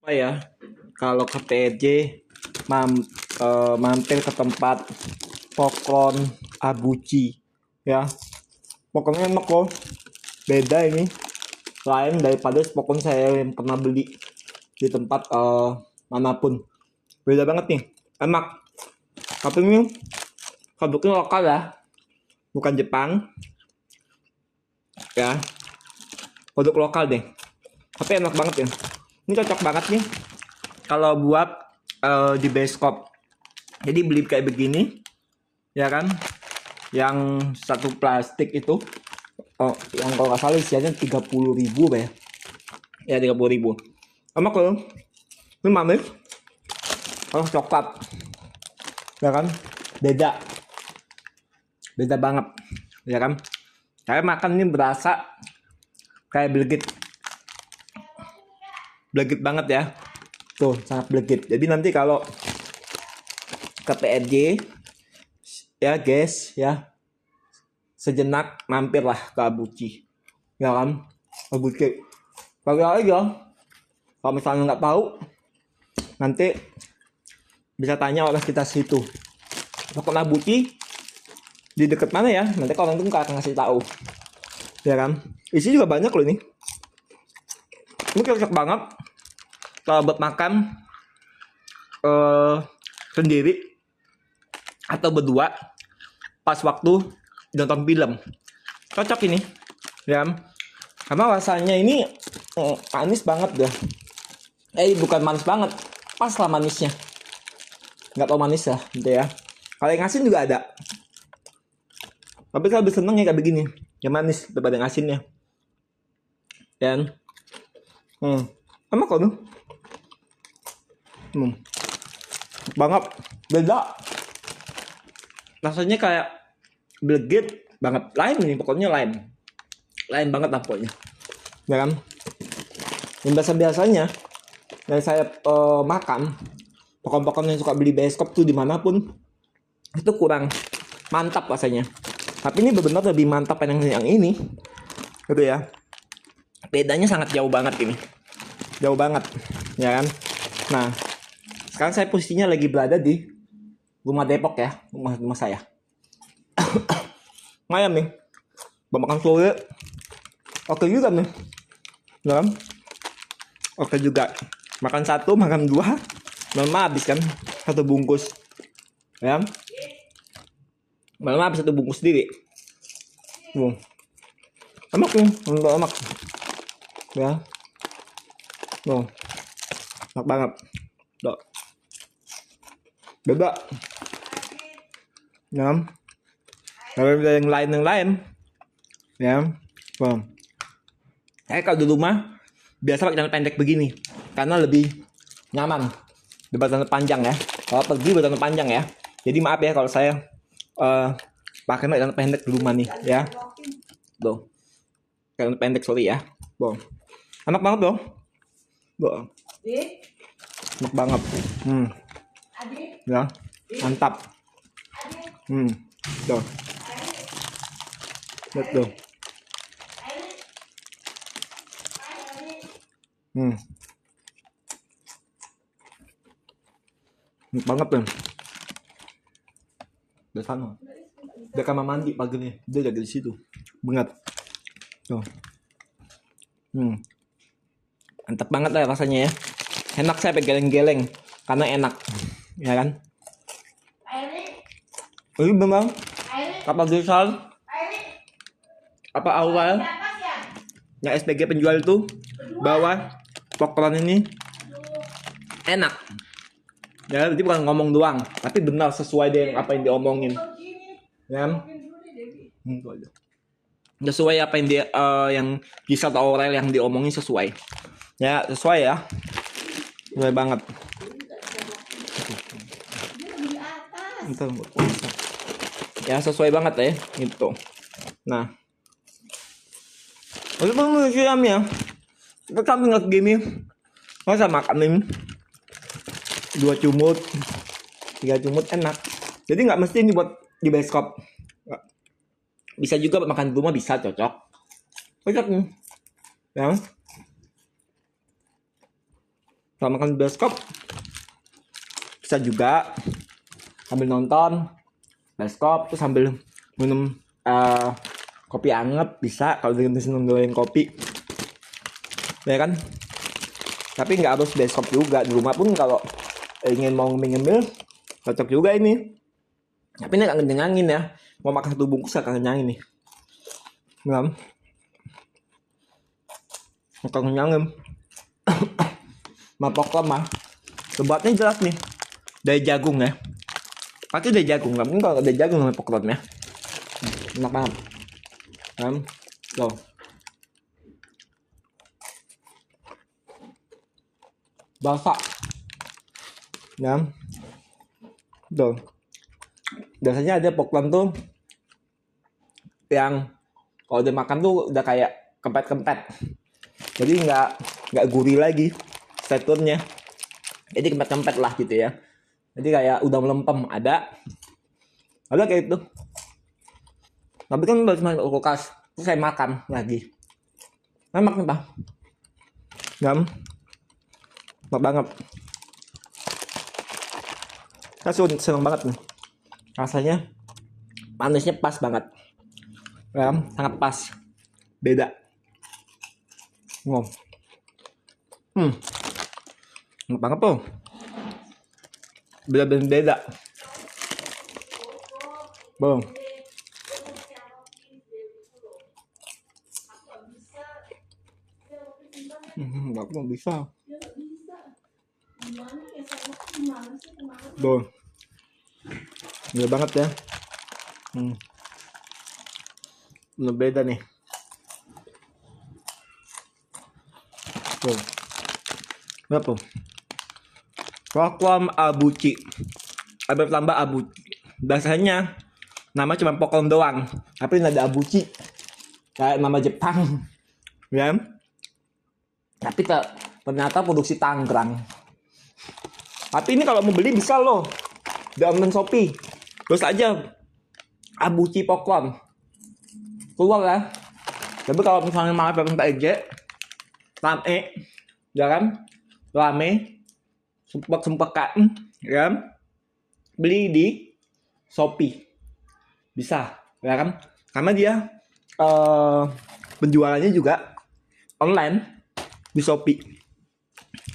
Apa ya, kalau ke PRJ mampir ke tempat Pokron Abuji ya. Pokoknya enak loh, beda ini, lain daripada pokoknya saya yang pernah beli di tempat manapun. Beda banget nih, enak. Tapi ini produknya lokal ya, bukan Jepang ya, produk lokal deh. Tapi enak banget ya, ini cocok banget nih kalau buat di bioskop. Jadi beli kayak begini ya kan, yang satu plastik itu, yang kalau nggak salah isinya 30.000 ya, 30.000. Sama kalau ini manis, kalau coklat ya kan, beda beda banget ya kan. Saya makan ini berasa kayak belegit banget ya, tuh sangat belegit. Jadi nanti kalau ke PRJ ya guys ya, sejenak mampirlah ke Abuji ya kan. Abuji kali aja, kalau misalnya nggak tahu nanti bisa tanya oleh kita situ, pokoknya Abuji di dekat mana ya, nanti kalau orang itu akan ngasih tahu ya kan. Isi juga banyak loh ini cocok banget kalau buat makan sendiri atau berdua pas waktu nonton film, cocok ini ya, karena rasanya ini manis banget dah. Bukan manis banget, pas lah manisnya, nggak tau manis lah gitu ya. Kalau yang asin juga ada, tapi saya lebih seneng ya kayak begini, yang manis daripada yang asinnya. Dan enak kok tuh, banget, beda rasanya, kayak belegit banget, lain ini pokoknya, lain banget lah pokoknya ya kan. Yang biasanya yang saya makan pokok-pokok yang suka beli bioskop tuh dimanapun itu kurang mantap rasanya, tapi ini benar-benar lebih mantap yang ini gitu ya. Bedanya sangat jauh banget ini, jauh banget ya kan. Nah sekarang saya posisinya lagi berada di rumah Depok ya, rumah saya. Lumayan nih, makan sore oke juga nih ya kan? Oke juga, makan satu makan dua malam habis kan satu bungkus ya, malam habis satu bungkus sendiri. Enak nih, enak ya, enak banget tuh, beda ya. Kalau yang lain ya, kalau di rumah biasa pakai celana pendek begini karena lebih nyaman daripada celana panjang ya. Kalau pergi celana panjang ya. Jadi maaf ya kalau saya pakai celana pendek di rumah nih ya. Tuh, celana pendek sorry ya. Tuh, enak banget dong. Tuh, enak banget. Ya, mantap. Tuh, tuh. Enak banget tuh. Udah sana. Udah kamar mandi pagi nih. Dia jaga di situ. Banget. Tuh. Mantap banget lah rasanya ya. Enak, saya pengen geleng karena enak. Ya kan? Ini memang apa Desal? Apa awal? Yang SPG penjual itu bahwa Pokron ini enak. Ya, jadi bukan ngomong doang, tapi benar sesuai dengan apa yang diomongin. Ya. Sesuai apa yang dia yang Gisel atau Aurel yang diomongin sesuai. Ya, sesuai ya. Sesuai banget. Ya, sesuai banget ya gitu. Nah, untuk manusianya kita sambil ngeliat gini, masa makan ini 2 cumut 3 cumut enak. Jadi nggak mesti ini buat di bioskop, bisa juga buat makan di rumah, bisa cocok nih ya. Kalau makan di bioskop bisa juga sambil nonton bioskop tuh sambil minum kopi anget bisa kalau seneng kopi ya kan. Tapi nggak harus bioskop juga, di rumah pun kalau ingin mau ngemil cocok juga ini. Tapi ini nggak ngenyangin ya, mau makan 1 bungkus gak kenyangin nih. Nggak kenyangin. Mapok mah buatnya jelas nih dari jagung ya, pasti dari jagung. Mungkin kalau dari jagung namanya poklon ya, enak banget kan. Loh basah ya tuh. Biasanya ada poklon tuh yang kalau udah makan tuh udah kayak kempet-kempet, jadi nggak gurih lagi teksturnya, jadi kempet-kempet lah gitu ya, jadi kayak udah melempem. Ada kayak itu, tapi kan baru cuma kulkas terus saya makan lagi, enak nih pak, enak banget. Saya seneng banget nih rasanya, manisnya pas banget ya, sangat pas, beda. Enak banget tuh, beda. Bang. Nggak mau bisa. Tuh. Beda banget ya. Beda nih. Tuh. Lihat tuh. Poklon abuchi. Ada tambah abuchi. Biasanya nama cuma poklon doang, tapi ini ada abuchi. Kayak nama Jepang. Ya. Tapi ternyata produksi Tangerang. Tapi ini kalau mau beli bisa loh di online Shopee. Terus aja abuchi poklon keluar ya. Tapi kalau misalnya mau pakai PJ rame ya kan, rame sempek-sempekan ya kan, beli di Shopee bisa ya kan, karena dia penjualannya juga online di Shopee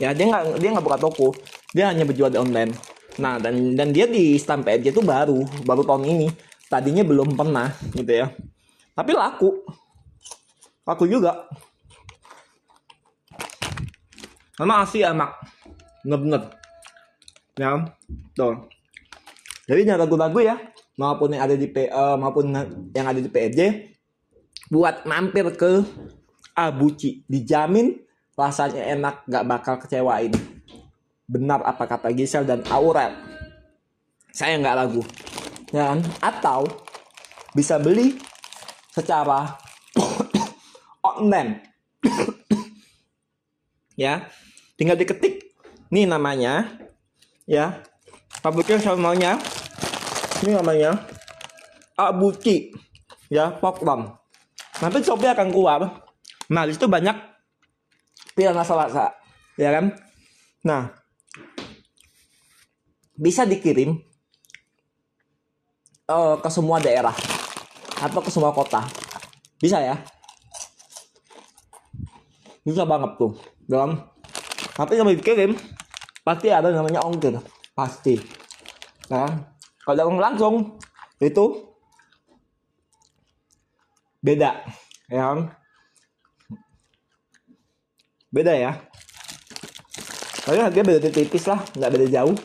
ya. Dia nggak buka toko, dia hanya berjual di online. Nah dan dia di stand PJ itu baru tahun ini, tadinya belum pernah gitu ya, tapi laku juga karena asli enak, bener-bener ya tuh. Jadi jangan ragu-ragu ya, maupun yang ada di maupun yang ada di PJ, buat mampir ke abuchi, dijamin rasanya enak, gak bakal kecewain. Benar apa kata Gisel dan Aurel, saya nggak ragu ya kan. Atau bisa beli secara online ya, tinggal diketik nih namanya ya, pabriknya sama maunya, ini namanya abuchi ya, poklon. Nanti Shopee akan keluar, nah disitu banyak pilihan rasa ya kan. Nah bisa dikirim ke semua daerah atau ke semua kota, bisa ya, bisa banget tuh dalam. Tapi kalau dikirim pasti ada namanya ongkir, pasti. Nah kalau langsung itu beda ya, beda ya. Tapi harganya beda tipis lah, nggak beda jauh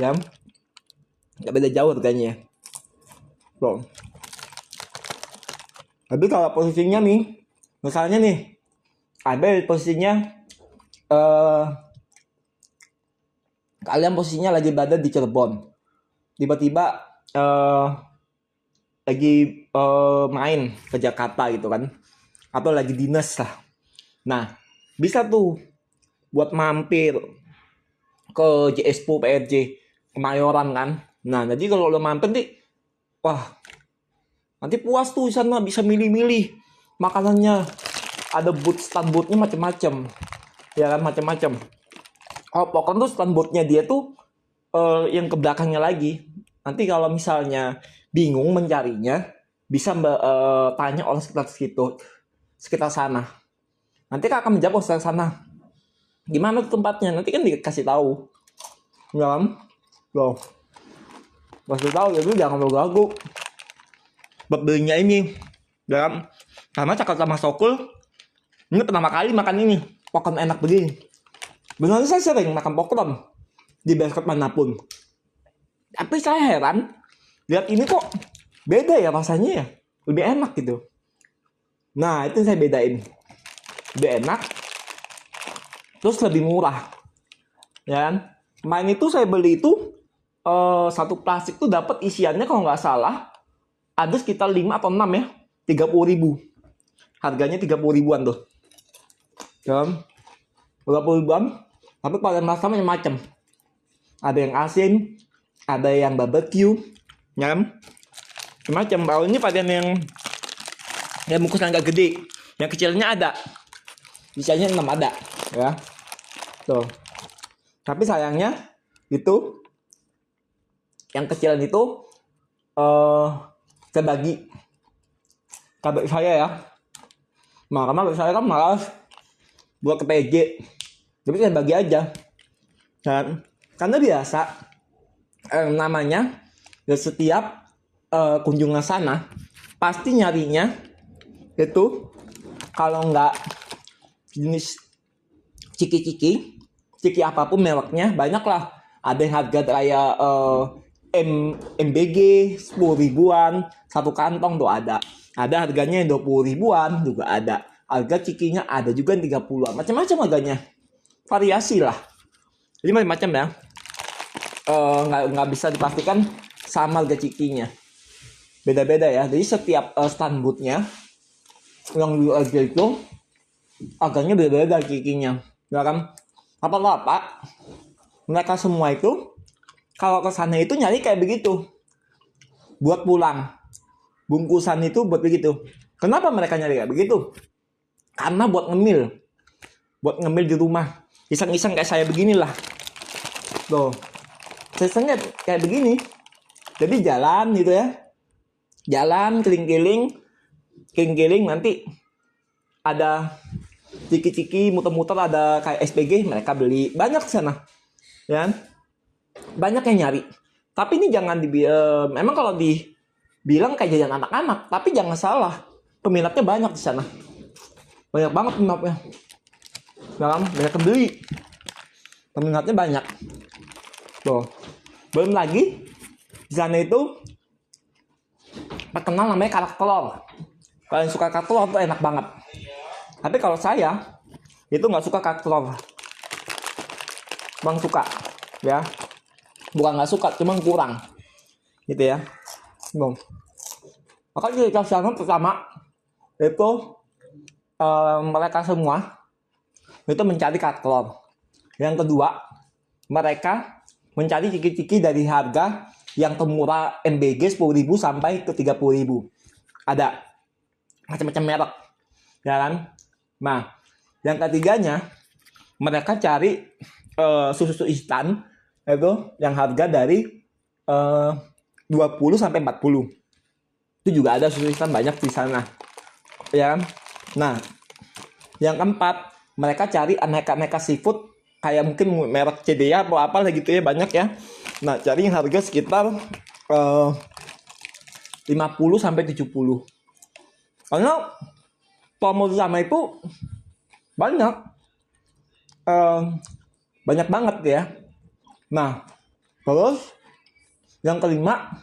ya, nggak beda jauh harganya tuh. Tapi kalau posisinya nih, misalnya nih ada posisinya kalian posisinya lagi berada di Cirebon, tiba-tiba lagi main ke Jakarta gitu kan, atau lagi dinas lah. Nah bisa tuh buat mampir ke JSPO PRJ Kemayoran kan. Nah jadi kalau lo mampir nih, wah nanti puas tuh di sana, bisa milih-milih makanannya. Ada stand boothnya macam-macam ya kan, macam-macam. Oh, pokoknya tuh standboardnya dia tuh yang ke belakangnya lagi. Nanti kalau misalnya bingung mencarinya, bisa tanya orang sekitar situ, sekitar sana. Nanti Kak akan menjawab sekitar sana. Gimana tuh tempatnya? Nanti kan dikasih tahu. Ya kan? Loh, kasih tahu jadi jangan lo gagu. Belinya ini, ya kan? Karena cakap sama Sokul, ini pertama kali makan ini, popcorn enak begini. Benar saya sering makan popcorn di bioskop manapun. Tapi saya heran, lihat ini kok beda ya rasanya ya, lebih enak gitu. Nah itu saya bedain, lebih enak, terus lebih murah, ya kan? Main itu saya beli itu satu plastik tuh dapat isiannya kalau nggak salah ada sekitar 5 atau 6 ya, 30.000. Harganya 30.000-an tuh. Ya, 30.000-an. Tapi pada rasa macam-macam. Ada yang asin, ada yang barbecue, ya kan? Macam kalau ini pada yang bungkusan agak gede, yang kecilnya ada, sisanya 6 ada, ya. Tuh. Tapi sayangnya itu yang kecilan itu saya bagi kabel saya ya. Nah, karena saya kan malas buat ke PJ, jadi saya bagi aja. Dan karena biasa namanya ya setiap kunjungan sana pasti nyarinya itu kalau nggak jenis ciki apapun mereknya banyak lah. Ada yang harga kayak MBG 10 ribuan satu kantong tuh ada harganya 20 ribuan juga ada, harga cikinya ada juga 30-an, macam-macam harganya, variasi lah, jadi macam-macam ya. Nggak bisa dipastikan sama harga cikinya, beda-beda ya. Jadi setiap standboardnya yang di harga itu harganya beda-beda cikinya, ya kan? Apa mereka semua itu kalau ke sana itu nyari kayak begitu buat pulang, bungkusan itu buat begitu. Kenapa mereka nyari kayak begitu? Karena buat ngemil di rumah, iseng-iseng kayak saya beginilah. Tuh, isengnya kayak begini. Jadi jalan gitu ya, jalan keliling nanti ada ciki-ciki muter-muter, ada kayak SPG mereka beli banyak di sana, ya. Banyak yang nyari. Tapi ini jangan memang kalau dibilang kayak jajan anak-anak, tapi jangan salah, peminatnya banyak di sana. Banyak banget peminatnya. Dalam banyak beli. Peminatnya banyak. Tuh. Belum lagi di sana itu terkenal namanya kerak telur. Kalau yang suka kerak telur tuh enak banget. Tapi kalau saya itu nggak suka kerak telur. Bang suka, ya. Bukan nggak suka, cuma kurang, gitu ya. Maka jadi kesana pertama itu mereka semua itu mencari kerak telur. Yang kedua, mereka mencari ciki-ciki dari harga yang termurah MBG 10.000 sampai ke 30.000. Ada macam-macam merek, ya kan? Nah, yang ketiganya mereka cari susu instan itu yang harga dari 20 sampai 40. Itu juga ada susu instan banyak di sana, ya kan? Nah, yang keempat mereka cari aneka seafood kayak mungkin merek CDA atau apa lah gitu ya, banyak ya. Nah, cari yang harga sekitar 50 sampai 70. Karena promo sama itu banyak banget ya. Nah, terus yang kelima,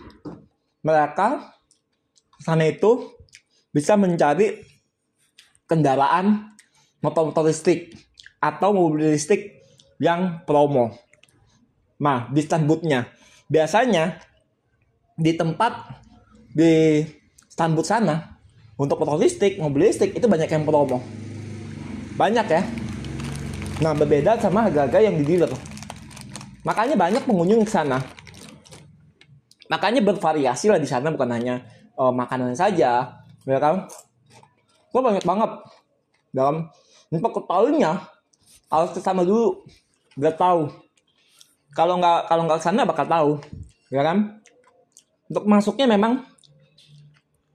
mereka sana itu bisa mencari kendaraan motor listrik atau mobil listrik yang promo. Nah, di standboardnya biasanya di standboard sana untuk motor listrik, mobil listrik itu banyak yang promo, banyak ya. Nah, berbeda sama harga-harga yang di dealer. Makanya banyak pengunjung ke sana. Makanya bervariasi lah di sana, bukan hanya makanan saja, ya kan? Kok banyak banget dalam untuk ketahuinya harus ke sana dulu. Gak tahu. Kalau nggak kesana bakal tahu, ya kan? Untuk masuknya memang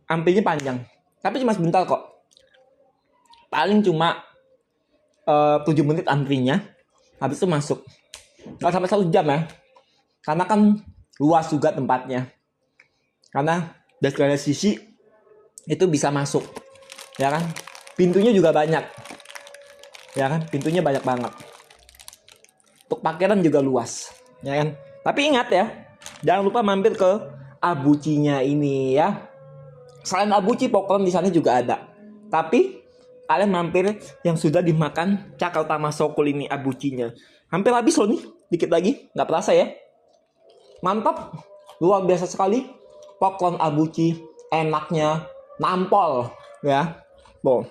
antrinya panjang, tapi cuma sebentar kok. Paling cuma 7 menit antrinya, habis itu masuk. Nggak sampai 1 jam ya, karena kan luas juga tempatnya. Karena dari segala sisi itu bisa masuk, ya kan? Pintunya juga banyak, ya kan? Pintunya banyak banget. Untuk parkiran juga luas, ya kan? Tapi ingat ya, jangan lupa mampir ke Abuchi-nya ini ya. Selain Abuchi, popcorn di sana juga ada. Tapi kalian mampir yang sudah dimakan Cakra Utama Sokul ini, Abuchi-nya. Hampir habis loh nih, dikit lagi, nggak terasa ya. Mantap, luar biasa sekali. Popcorn Abuchi, enaknya nampol ya. Tuh.